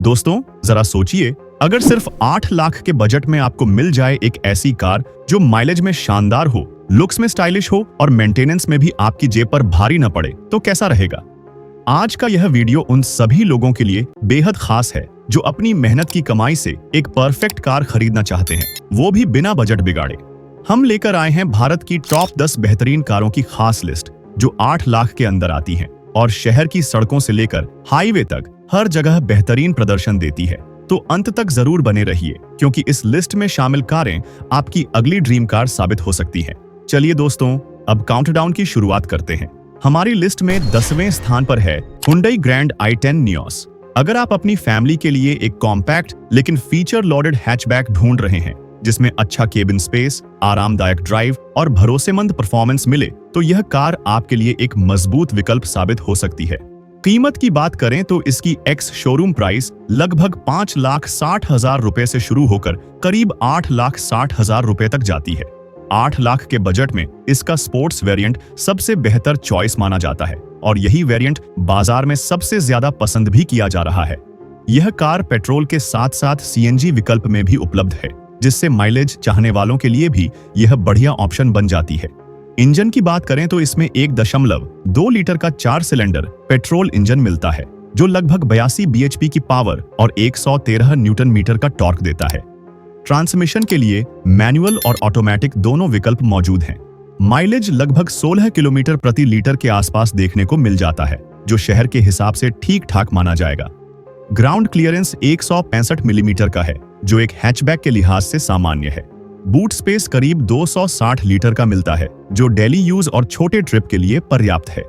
दोस्तों जरा सोचिए, अगर सिर्फ 8 लाख के बजट में आपको मिल जाए एक ऐसी कार जो माइलेज में शानदार हो, लुक्स में स्टाइलिश हो और मेंटेनेंस में भी आपकी जेब पर भारी न पड़े, तो कैसा रहेगा। आज का यह वीडियो उन सभी लोगों के लिए बेहद खास है जो अपनी मेहनत की कमाई से एक परफेक्ट कार खरीदना चाहते हैं, वो भी बिना बजट बिगाड़े। हम लेकर आए हैं भारत की टॉप 10 बेहतरीन कारों की खास लिस्ट जो 8 लाख के अंदर आती हैं और शहर की सड़कों से लेकर हाईवे तक हर जगह बेहतरीन प्रदर्शन देती है। तो अंत तक जरूर बने रहिए, क्योंकि इस लिस्ट में शामिल कारें आपकी अगली ड्रीम कार साबित हो सकती हैं। चलिए दोस्तों, अब काउंटडाउन की शुरुआत करते हैं। हमारी लिस्ट में 10वें स्थान पर है Hyundai Grand i10 नियोस। अगर आप अपनी फैमिली के लिए एक कॉम्पैक्ट लेकिन फीचर लोडेड हैचबैक ढूंढ रहे हैं जिसमें अच्छा केबिन स्पेस, आरामदायक ड्राइव और भरोसेमंद परफॉर्मेंस मिले, तो यह कार आपके लिए एक मजबूत विकल्प साबित हो सकती है। कीमत की बात करें तो इसकी एक्स शोरूम प्राइस लगभग 5,60,000 रुपए से शुरू होकर करीब 8,60,000 रुपए तक जाती है। 8 लाख के बजट में इसका स्पोर्ट्स वेरिएंट सबसे बेहतर चॉइस माना जाता है और यही वेरिएंट बाजार में सबसे ज्यादा पसंद भी किया जा रहा है। यह कार पेट्रोल के साथ साथ CNG विकल्प में भी उपलब्ध है, जिससे माइलेज चाहने वालों के लिए भी यह बढ़िया ऑप्शन बन जाती है। इंजन की बात करें तो इसमें 1.2 लीटर का 4 सिलेंडर पेट्रोल इंजन मिलता है जो लगभग 82 bhp की पावर और 113 न्यूटन मीटर का टॉर्क देता है। ट्रांसमिशन के लिए मैनुअल और ऑटोमेटिक दोनों विकल्प मौजूद हैं। माइलेज लगभग 16 किलोमीटर प्रति लीटर के आसपास देखने को मिल जाता है, जो शहर के हिसाब से ठीक ठाक माना जाएगा। ग्राउंड क्लियरेंस 165 मिलीमीटर का है, जो एक हैचबैक के लिहाज से सामान्य है। बूट स्पेस करीब 260 लीटर का मिलता है, जो डेली यूज और छोटे ट्रिप के लिए पर्याप्त है।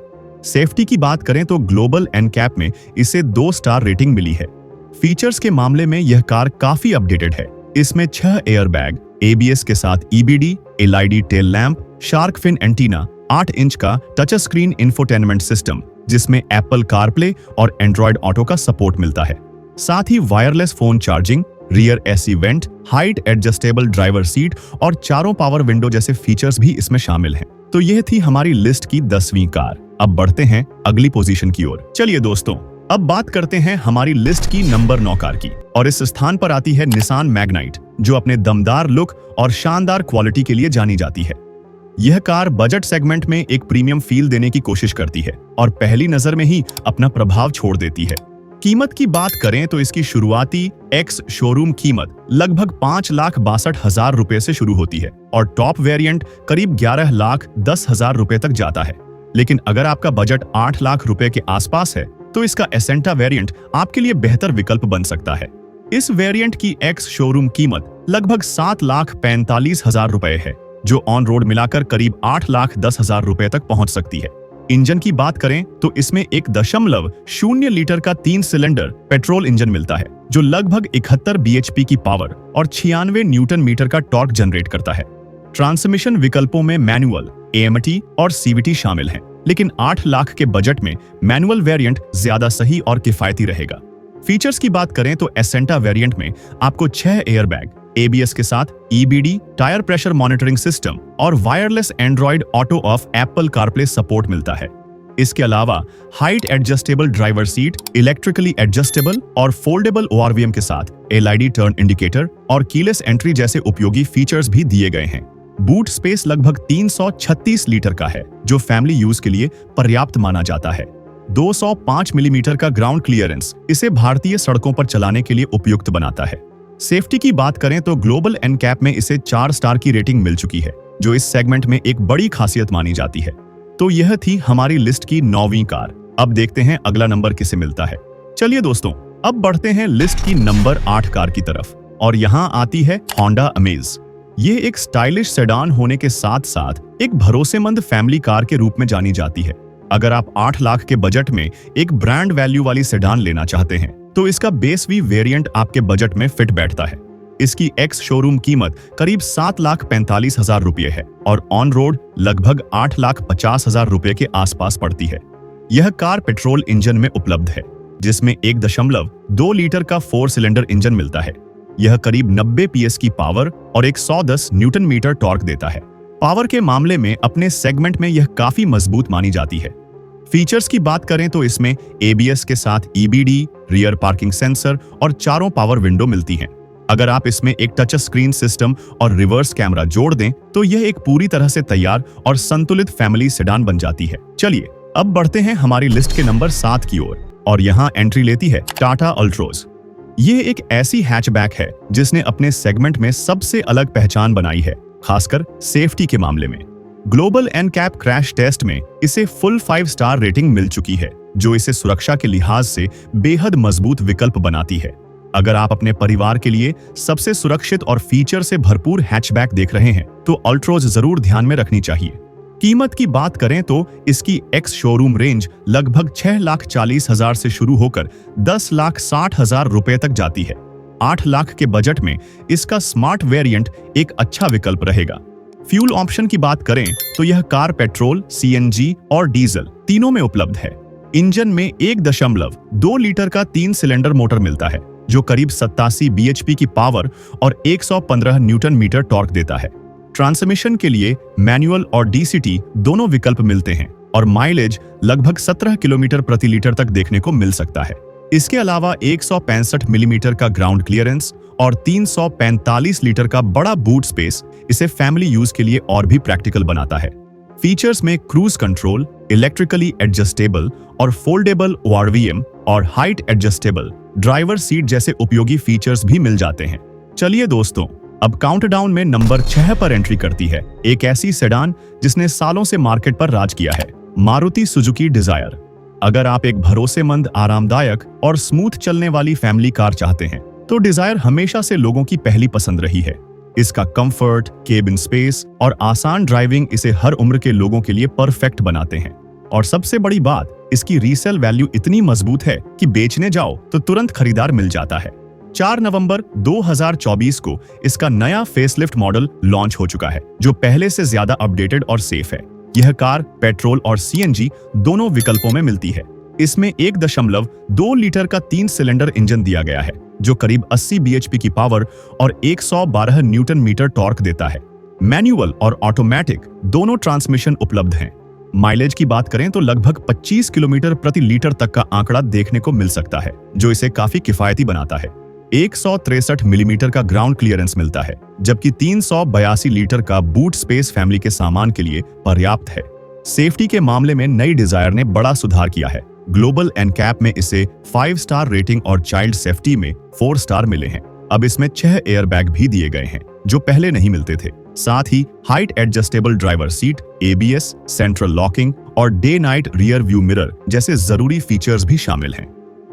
सेफ्टी की बात करें तो ग्लोबल एनकैप में इसे 2 स्टार रेटिंग मिली है। फीचर्स के मामले में यह कार काफी अपडेटेड है। इसमें 6 एयरबैग, ABS के साथ EBD, LED tail lamp, shark fin antenna, 8 inch का टच स्क्रीन इंफोटेनमेंट सिस्टम जिसमें एप्पल कारप्ले और एंड्रॉयड ऑटो का सपोर्ट मिलता है। साथ ही wireless phone charging, rear AC vent, height adjustable driver seat और चारों पावर विंडो जैसे फीचर्स भी इसमें शामिल हैं। तो यह थी हमारी लिस्ट की 10वीं कार। अब बढ़ते हैं अगली पोजीशन की ओर। चलिए दोस्तों, अब बात करते हैं हमारी लिस्ट की नंबर 9 कार की, और इस स्थान पर आती है निसान मैग्नाइट, जो अपने दमदार लुक और शानदार क्वालिटी के लिए जानी जाती है। यह कार बजट सेगमेंट में एक प्रीमियम फील देने की कोशिश करती है और पहली नजर में ही अपना प्रभाव छोड़ देती है। कीमत की बात करें तो इसकी शुरुआती एक्स शोरूम कीमत लगभग 5,62,000 रुपए से शुरू होती है और टॉप वेरिएंट करीब 11,10,000 रुपए तक जाता है। लेकिन अगर आपका बजट 8 लाख रुपए के आसपास है तो इसका एसेंटा वेरिएंट आपके लिए बेहतर विकल्प बन सकता है। इस वेरिएंट की एक्स शोरूम कीमत लगभग 7,45,000 रुपए है, जो ऑन रोड मिलाकर करीब 8,10,000 रुपए तक पहुंच सकती है। इंजन की बात करें तो इसमें 1.0 लीटर का 3 सिलेंडर पेट्रोल इंजन मिलता है, जो लगभग 71 bhp की पावर और 96 न्यूटन मीटर का टॉर्क जनरेट करता है। ट्रांसमिशन विकल्पों में मैनुअल, AMT और CVT शामिल हैं, लेकिन 8 लाख के बजट में मैनुअल वेरिएंट ज्यादा सही और किफायती रहेगा। फीचर्स की बात करें तो एसेंटा वेरिएंट में आपको 6 एयरबैग, ABS के साथ EBD, tyre pressure monitoring system और wireless Android Auto of Apple CarPlay support मिलता है। इसके अलावा height adjustable driver seat, electrically adjustable और फोल्डेबल ORVM के साथ LED टर्न इंडिकेटर और कीलेस एंट्री जैसे उपयोगी फीचर्स भी दिए गए हैं। बूट स्पेस लगभग 336 लीटर का है, जो फैमिली यूज के लिए पर्याप्त माना जाता है। 205 मिलीमीटर का ग्राउंड क्लियरेंस इसे भारतीय सड़कों पर चलाने के लिए उपयुक्त बनाता है। सेफ्टी की बात करें तो ग्लोबल एनकैप में इसे 4 स्टार की रेटिंग मिल चुकी है, जो इस सेगमेंट में एक बड़ी खासियत मानी जाती है। तो यह थी हमारी लिस्ट की 9वीं कार। अब देखते हैं अगला नंबर किसे मिलता है। चलिए दोस्तों, अब बढ़ते हैं लिस्ट की नंबर 8 कार की तरफ, और यहाँ आती है Honda Amaze। ये एक स्टाइलिश सेडान होने के साथ साथ एक भरोसेमंद फैमिली कार के रूप में जानी जाती है। अगर आप 8 लाख के बजट में एक ब्रांड वैल्यू वाली सेडान लेना चाहते हैं तो इसका बेस V वेरिएंट आपके बजट में फिट बैठता है। इसकी एक्स शोरूम कीमत करीब 7,45,000 रुपये है और ऑन रोड लगभग 8,50,000 रुपये के आसपास पड़ती है। यह कार पेट्रोल इंजन में उपलब्ध है, जिसमें 1.2 लीटर का 4 सिलेंडर इंजन मिलता है। यह करीब 90 PS की पावर और 110 न्यूटन मीटर टॉर्क देता है। पावर के मामले में अपने सेगमेंट में यह काफी मजबूत मानी जाती है। फीचर्स की बात करें तो इसमें ABS के साथ EBD, रियर पार्किंग सेंसर और चारों पावर विंडो मिलती हैं। अगर आप इसमें एक टच स्क्रीन सिस्टम और रिवर्स कैमरा जोड़ दें तो यह एक पूरी तरह से तैयार और संतुलित फैमिली सेडान बन जाती है। चलिए अब बढ़ते हैं हमारी लिस्ट के नंबर 7 की ओर और यहाँ एंट्री लेती है टाटा अल्ट्रोज। ये एक ऐसी हैचबैक है जिसने अपने सेगमेंट में सबसे अलग पहचान बनाई है, खासकर सेफ्टी के मामले में। ग्लोबल एनकैप क्रैश टेस्ट में इसे फुल 5 स्टार रेटिंग मिल चुकी है, जो इसे सुरक्षा के लिहाज से बेहद मजबूत विकल्प बनाती है। अगर आप अपने परिवार के लिए सबसे सुरक्षित और फीचर से भरपूर हैचबैक देख रहे हैं तो अल्ट्रोज जरूर ध्यान में रखनी चाहिए। कीमत की बात करें तो इसकी एक्स शोरूम रेंज लगभग 6,40,000 से शुरू होकर 10,60,000 रुपए तक जाती है। 8 लाख के बजट में इसका स्मार्ट वेरिएंट एक अच्छा विकल्प रहेगा। फ्यूल ऑप्शन की बात करें तो यह कार पेट्रोल, CNG और डीजल तीनों में उपलब्ध है। इंजन में 1.2 लीटर का 3 सिलेंडर मोटर मिलता है, जो करीब 87 bhp की पावर और 115 न्यूटन मीटर टॉर्क देता है। ट्रांसमिशन के लिए मैनुअल और DCT दोनों विकल्प मिलते हैं और माइलेज लगभग 17 किलोमीटर प्रति लीटर तक देखने को मिल सकता है। इसके अलावा 165 मिलीमीटर का ग्राउंड क्लियरेंस और 345 लीटर का बड़ा बूट स्पेस इसे फैमिली यूज के लिए और भी प्रैक्टिकल बनाता है। फीचर्स में क्रूज कंट्रोल, इलेक्ट्रिकली एडजस्टेबल और फोल्डेबल ORVM और हाइट एडजस्टेबल ड्राइवर सीट जैसे उपयोगी फीचर्स भी मिल जाते हैं। चलिए दोस्तों, अब काउंटडाउन में नंबर 6 पर एंट्री करती है एक ऐसी सेडान जिसने सालों से मार्केट पर राज किया है, मारुति सुजुकी डिजायर। अगर आप एक भरोसेमंद, आरामदायक और स्मूथ चलने वाली फैमिली कार चाहते हैं तो डिजायर हमेशा से लोगों की पहली पसंद रही है। इसका कंफर्ट, केबिन स्पेस और आसान ड्राइविंग इसे हर उम्र के लोगों के लिए परफेक्ट बनाते हैं। और सबसे बड़ी बात, इसकी रीसेल वैल्यू इतनी मजबूत है कि बेचने जाओ तो तुरंत खरीदार मिल जाता है। 4 नवंबर 2024 को इसका नया फेसलिफ्ट मॉडल लॉन्च हो चुका है, जो पहले से ज्यादा अपडेटेड और सेफ है। यह कार पेट्रोल और CNG दोनों विकल्पों में मिलती है। इसमें 1.2 लीटर का 3 सिलेंडर इंजन दिया गया है, जो करीब 80 bhp की पावर और 112 न्यूटन मीटर टॉर्क देता है। मैनुअल और ऑटोमेटिक दोनों ट्रांसमिशन उपलब्ध हैं। माइलेज की बात करें तो लगभग 25 किलोमीटर प्रति लीटर तक का आंकड़ा देखने को मिल सकता है, जो इसे काफी किफायती बनाता है। 163 मिलीमीटर का ग्राउंड क्लियरेंस मिलता है, जबकि 382 लीटर का बूट स्पेस फैमिली के सामान के लिए पर्याप्त है। सेफ्टी के मामले में नई डिजायर ने बड़ा सुधार किया है। ग्लोबल एनकैप में इसे 5 स्टार रेटिंग और चाइल्ड सेफ्टी में 4 स्टार मिले हैं। अब इसमें 6 एयरबैग भी दिए गए हैं, जो पहले नहीं मिलते थे। साथ ही height adjustable driver seat, ABS, central locking और day night rear view mirror जैसे जरूरी फीचर्स भी शामिल हैं।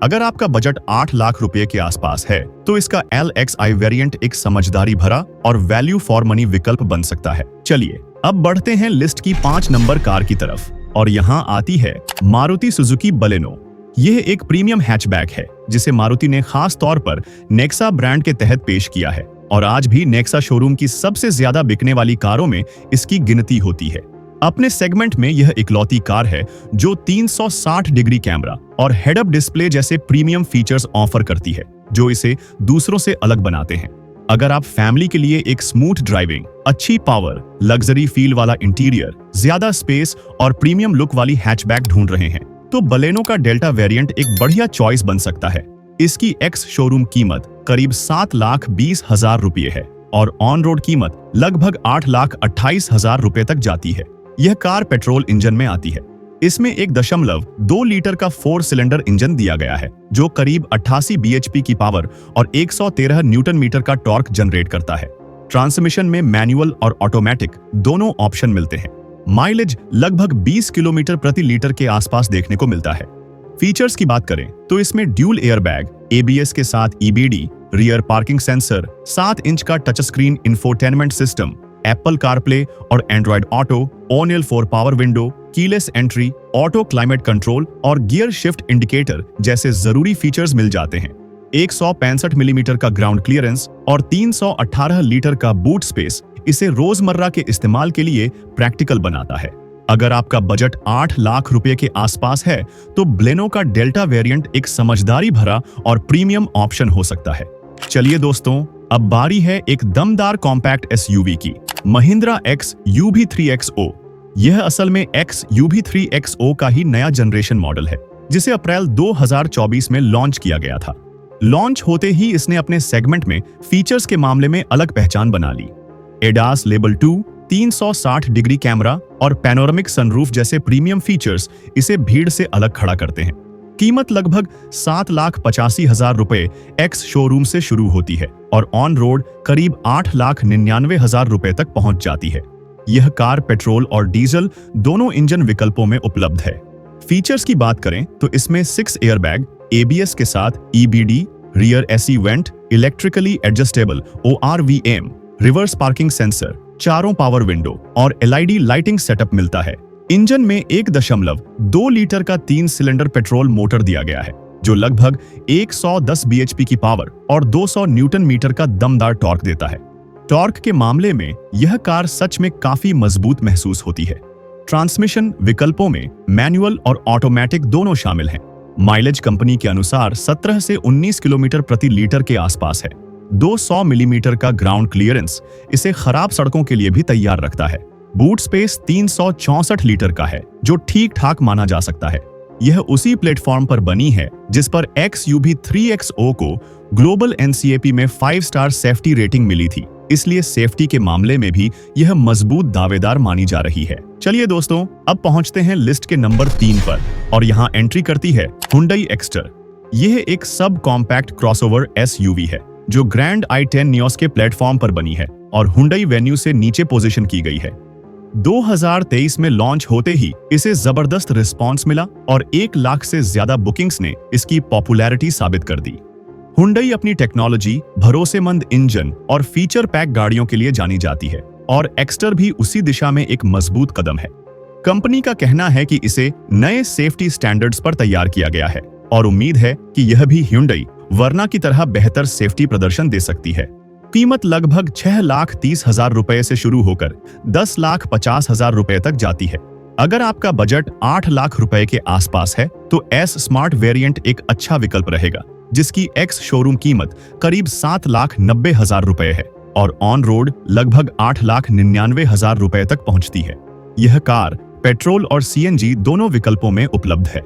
अगर आपका बजट 8 लाख रुपए के आसपास है तो इसका LXI वेरिएंट एक समझदारी भरा और वैल्यू फॉर मनी विकल्प बन सकता है। चलिए अब बढ़ते हैं लिस्ट की 5 नंबर कार की तरफ और यहाँ आती है मारुति सुजुकी बलेनो। यह एक प्रीमियम हैचबैक है जिसे मारुति ने खास तौर पर नेक्सा ब्रांड के तहत पेश किया है और आज भी नेक्सा शोरूम की सबसे ज्यादा बिकने वाली कारों में इसकी गिनती होती है। अपने सेगमेंट में यह इकलौती कार है जो 360 डिग्री कैमरा और हेड अप डिस्प्ले जैसे प्रीमियम फीचर्स ऑफर करती है, जो इसे दूसरों से अलग बनाते हैं। अगर आप फैमिली के लिए एक स्मूथ ड्राइविंग, अच्छी पावर, लग्जरी फील वाला इंटीरियर, ज्यादा स्पेस और प्रीमियम लुक वाली हैचबैक ढूंढ रहे हैं तो बलेनो का डेल्टा वेरिएंट एक बढ़िया चॉइस बन सकता है। इसकी एक्स शोरूम कीमत करीब 7,20,000 रुपये है और ऑन रोड कीमत लगभग 8,28,000 रुपये तक जाती है। यह कार पेट्रोल इंजन में आती है। इसमें 1.2 लीटर का 4 सिलेंडर इंजन दिया गया है, जो करीब 88 bhp की पावर और 113 न्यूटन मीटर का टॉर्क जनरेट करता है। ट्रांसमिशन में मैनुअल और ऑटोमेटिक दोनों ऑप्शन मिलते हैं। माइलेज लगभग 20 किलोमीटर प्रति लीटर के आसपास देखने को मिलता है। फीचर्स की बात करें तो इसमें ड्यूल एयरबैग, ABS के साथ EBD, rear parking sensor, 7 inch का touch screen infotainment system, Apple CarPlay और Android Auto, ONL 4 power window, keyless entry, auto climate control और गियर शिफ्ट इंडिकेटर जैसे जरूरी फीचर्स मिल जाते हैं। 165 मिलीमीटर का ग्राउंड क्लियरेंस और 318 लीटर का बूट स्पेस इसे रोजमर्रा के इस्तेमाल के लिए प्रैक्टिकल बनाता है। अगर आपका बजट 8 लाख रुपए के आसपास है तो ब्लेनो का डेल्टा वेरिएंट एक समझदारी भरा और प्रीमियम ऑप्शन हो सकता है। चलिए दोस्तों, अब बारी है एक दमदार कॉम्पैक्ट SUV की, महिंद्रा X UV3XO। यह असल में XUV3XO का ही नया जनरेशन मॉडल है, जिसे अप्रैल 2024 में लॉन्च किया गया था। लॉन्च होते ही इसने अपने सेगमेंट में फीचर्स के मामले में अलग पहचान बना ली। एडास लेवल 2, 360 डिग्री कैमरा और पैनोरामिक सनरूफ जैसे प्रीमियम फीचर्स इसे भीड़ से अलग खड़ा करते हैं। कीमत लगभग 7,85,000 रुपए एक्स शोरूम से शुरू होती है और ऑन रोड करीब 8,99,000 रुपए तक पहुंच जाती है। यह कार पेट्रोल और डीजल दोनों इंजन विकल्पों में उपलब्ध है। फीचर्स की बात करें तो इसमें 6 एयरबैग, ABS के साथ EBD, rear AC vent, electrically adjustable ORVM, reverse parking sensor, चारों पावर विंडो और LED लाइटिंग सेटअप मिलता है। इंजन में 1.2 लीटर का 3 सिलेंडर पेट्रोल मोटर दिया गया है, जो लगभग 110 bhp की पावर और 200 न्यूटन मीटर का दमदार टॉर्क देता है। टॉर्क के मामले में यह कार सच में काफी मजबूत महसूस होती है। ट्रांसमिशन विकल्पों में मैनुअल और ऑटोमेटिक दोनों शामिल हैं। माइलेज कंपनी के अनुसार 17 से 19 किलोमीटर प्रति लीटर के आसपास है। 200 मिलीमीटर का ग्राउंड क्लियरेंस इसे खराब सड़कों के लिए भी तैयार रखता है। बूट स्पेस 364 लीटर का है, जो ठीक ठाक माना जा सकता है। यह उसी प्लेटफॉर्म पर बनी है जिस पर XUV3XO को ग्लोबल NCAP में 5 स्टार सेफ्टी रेटिंग मिली थी, इसलिए सेफ्टी के मामले में भी यह मजबूत दावेदार मानी जा रही है। चलिए दोस्तों, अब पहुंचते हैं लिस्ट के नंबर 3 पर और यहां एंट्री करती है Hyundai एक्स्टर। यह एक सब कॉम्पैक्ट क्रॉसओवर SUV है जो ग्रैंड i10 नियोस के प्लेटफॉर्म पर बनी है और Hyundai वेन्यू से नीचे पोजीशन की गई है। 2023 में लॉन्च होते ही इसे जबरदस्त रिस्पांस मिला और 1 लाख से ज्यादा बुकिंग्स ने इसकी पॉपुलैरिटी साबित कर दी। Hyundai अपनी टेक्नोलॉजी, भरोसेमंद इंजन और फीचर पैक गाड़ियों के लिए जानी जाती है और एक्स्टर भी उसी दिशा में एक मजबूत कदम है। कंपनी का कहना है कि इसे नए सेफ्टी स्टैंडर्ड्स पर तैयार किया गया है और उम्मीद है कि यह भी Hyundai वर्ना की तरह बेहतर सेफ्टी प्रदर्शन दे सकती है। कीमत लगभग 6,30,000 रुपए से शुरू होकर 10,50,000 रुपए तक जाती है। अगर आपका बजट 8 लाख रुपए के आसपास है तो S स्मार्ट वेरिएंट एक अच्छा विकल्प रहेगा, जिसकी एक्स शोरूम कीमत करीब 7,90,000 रुपए है और ऑन रोड लगभग 8,99,000 रुपए तक पहुंचती है। यह कार पेट्रोल और CNG दोनों विकल्पों में उपलब्ध है।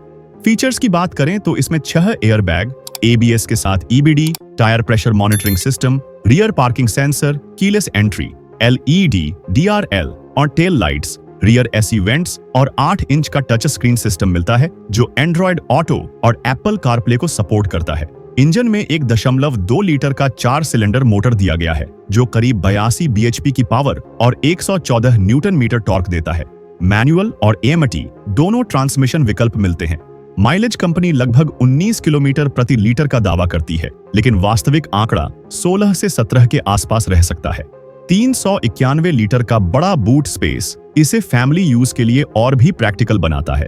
फीचर्स की बात करें तो इसमें 6 एयरबैग, ABS के साथ EBD, tyre pressure monitoring system, rear parking sensor, keyless entry, LED, DRL और tail lights, rear AC vents और 8 इंच का टच स्क्रीन सिस्टम मिलता है जो एंड्रॉयड ऑटो और एप्पल कारप्ले को सपोर्ट करता है। इंजन में 1.2 लीटर का 4 सिलेंडर मोटर दिया गया है जो करीब 82 bhp की पावर और 114 न्यूटन मीटर टॉर्क देता है। मैनुअल और AMT दोनों ट्रांसमिशन विकल्प मिलते हैं। माइलेज कंपनी लगभग 19 किलोमीटर प्रति लीटर का दावा करती है, लेकिन वास्तविक आंकड़ा 16 से 17 के आसपास रह सकता है। 391 लीटर का बड़ा बूट स्पेस इसे फैमिली यूज के लिए और भी प्रैक्टिकल बनाता है।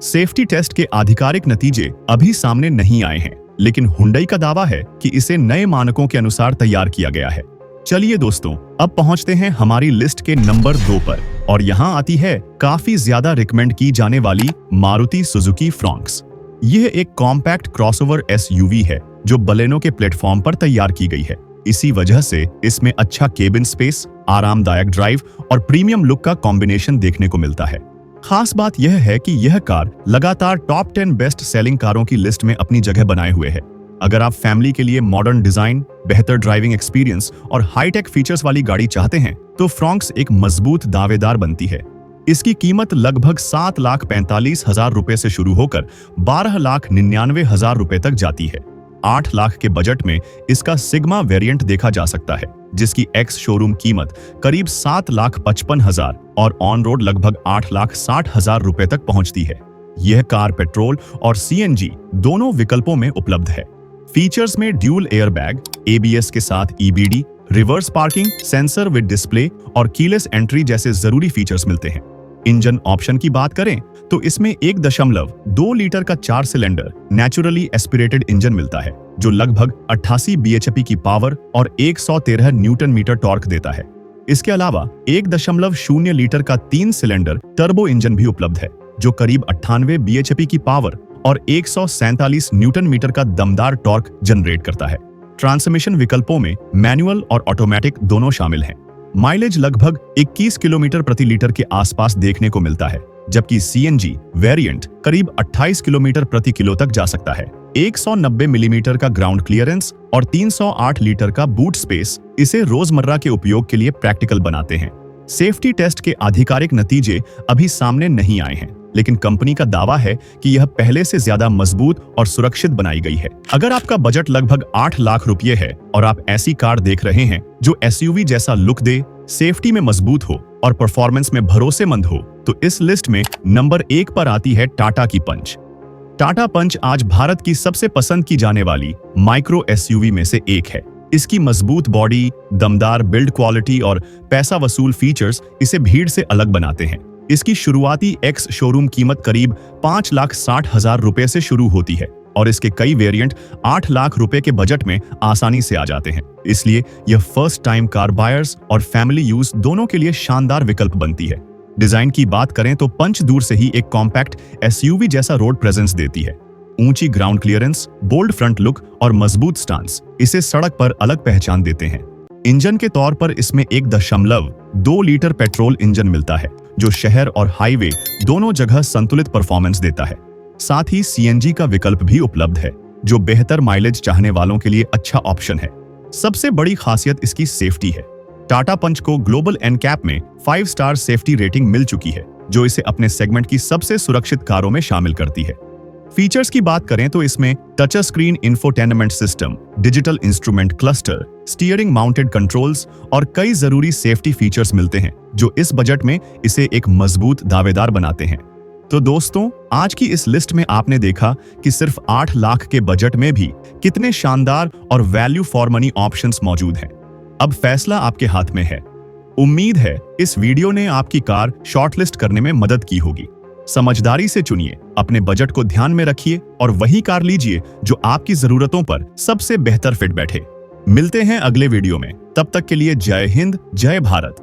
सेफ्टी टेस्ट के आधिकारिक नतीजे अभी सामने नहीं आए हैं, लेकिन Hyundai का दावा है कि इसे नए मानकों के अनुसार तैयार किया गया है। चलिए दोस्तों, अब पहुंचते हैं हमारी लिस्ट के नंबर 2 पर और यहां आती है काफी ज्यादा रिकमेंड की जाने वाली मारुति सुजुकी फ्रॉन्क्स। यह एक कॉम्पैक्ट क्रॉसओवर SUV है जो बलेनो के प्लेटफॉर्म पर तैयार की गई है। इसी वजह से इसमें अच्छा केबिन स्पेस, आरामदायक ड्राइव और प्रीमियम लुक का कॉम्बिनेशन देखने को मिलता है। खास बात यह है कि यह कार लगातार टॉप 10 बेस्ट सेलिंग कारों की लिस्ट में अपनी जगह बनाए हुए है। अगर आप फैमिली के लिए मॉडर्न डिजाइन, बेहतर ड्राइविंग एक्सपीरियंस और हाईटेक फीचर्स वाली गाड़ी चाहते हैं तो फ्रॉन्क्स एक मजबूत दावेदार बनती है। इसकी कीमत लगभग 7,45,000 रुपए से शुरू होकर 12,99,000 रुपए तक जाती है। 8 लाख के बजट में इसका सिग्मा वेरिएंट देखा जा सकता है, जिसकी एक्स शोरूम कीमत करीब 7,55,000 और ऑन रोड लगभग 8,60,000 रुपए तक पहुंचती है। यह कार पेट्रोल और CNG दोनों विकल्पों में उपलब्ध है। फीचर्स में ड्यूल एयरबैग, ABS के साथ EBD, reverse parking, sensor with display और कीलेस एंट्री जैसे जरूरी फीचर्स मिलते हैं। इंजन ऑप्शन की बात करें तो इसमें 1.2 लीटर का 4 सिलेंडर नेचुरली एस्पिरेटेड इंजन मिलता है जो लगभग 88 bhp की पावर और 113 न्यूटन मीटर टॉर्क देता है। इसके अलावा 1.0 लीटर का 3 सिलेंडर टर्बो इंजन भी उपलब्ध है जो करीब 98 bhp की पावर और 147 न्यूटन मीटर का दमदार टॉर्क जनरेट करता है। ट्रांसमिशन विकल्पों में मैनुअल और ऑटोमेटिक दोनों शामिल हैं। माइलेज लगभग 21 किलोमीटर प्रति लीटर के आसपास देखने को मिलता है, जबकि सीएनजी वेरिएंट करीब 28 किलोमीटर प्रति किलो तक जा सकता है। 190 मिलीमीटर का ग्राउंड क्लियरेंस और 308 लीटर का बूट स्पेस इसे रोजमर्रा के उपयोग के लिए प्रैक्टिकल बनाते हैं। सेफ्टी टेस्ट के आधिकारिक नतीजे अभी सामने नहीं आए हैं, लेकिन कंपनी का दावा है कि यह पहले से ज्यादा मजबूत और सुरक्षित बनाई गई है। अगर आपका बजट लगभग 8 लाख रुपए है और आप ऐसी कार देख रहे हैं जो एसयूवी जैसा लुक दे, सेफ्टी में मजबूत हो और परफॉर्मेंस में भरोसेमंद हो, तो इस लिस्ट में नंबर 1 पर आती है टाटा की पंच। टाटा पंच आज भारत की सबसे पसंद की जाने वाली माइक्रो एसयूवी में से एक है। इसकी मजबूत बॉडी, दमदार बिल्ड क्वालिटी और पैसा वसूल फीचर्स इसे भीड़ से अलग बनाते हैं। इसकी शुरुआती एक्स शोरूम कीमत करीब 5,60,000 रुपए से शुरू होती है और इसके कई वेरिएंट 8 लाख रुपए के बजट में आसानी से आ जाते हैं। इसलिए यह फर्स्ट टाइम कार बायर्स और फैमिली यूज दोनों के लिए शानदार विकल्प बनती है। डिजाइन की बात करें तो पंच दूर से ही एक कॉम्पैक्ट एसयूवी जैसा रोड प्रेजेंस देती है। ऊंची ground clearance, bold front look और मजबूत स्टांस इसे सड़क पर अलग पहचान देते हैं। इंजन के तौर पर इसमें 1.2 लीटर पेट्रोल इंजन मिलता है, जो शहर और हाईवे दोनों जगह संतुलित परफॉर्मेंस देता है। साथ ही सीएनजी का विकल्प भी उपलब्ध है, जो बेहतर माइलेज चाहने वालों के लिए अच्छा ऑप्शन है। सबसे बड़ी खासियत इसकी सेफ्टी है। टाटा पंच को ग्लोबल एनकैप में 5 स्टार सेफ्टी रेटिंग मिल चुकी है, जो इसे अपने सेगमेंट की सबसे सुरक्षित कारों में शामिल करती है। फीचर्स की बात करें तो इसमें touch screen infotainment system, digital instrument cluster, steering mounted controls और कई जरूरी सेफ्टी फीचर्स मिलते हैं, जो इस बजट में इसे एक मजबूत दावेदार बनाते हैं। तो दोस्तों, आज की इस लिस्ट में आपने देखा कि सिर्फ 8 लाख के बजट में भी कितने शानदार और वैल्यू फॉर मनी ऑप्शंस मौजूद हैं। अब फैसला आपके हाथ में है। उम्मीद है इस वीडियो ने आपकी कार शॉर्टलिस्ट करने में मदद की होगी। समझदारी से चुनिए, अपने बजट को ध्यान में रखिए और वही कार लीजिए जो आपकी जरूरतों पर सबसे बेहतर फिट बैठे। मिलते हैं अगले वीडियो में, तब तक के लिए जय हिंद, जय भारत।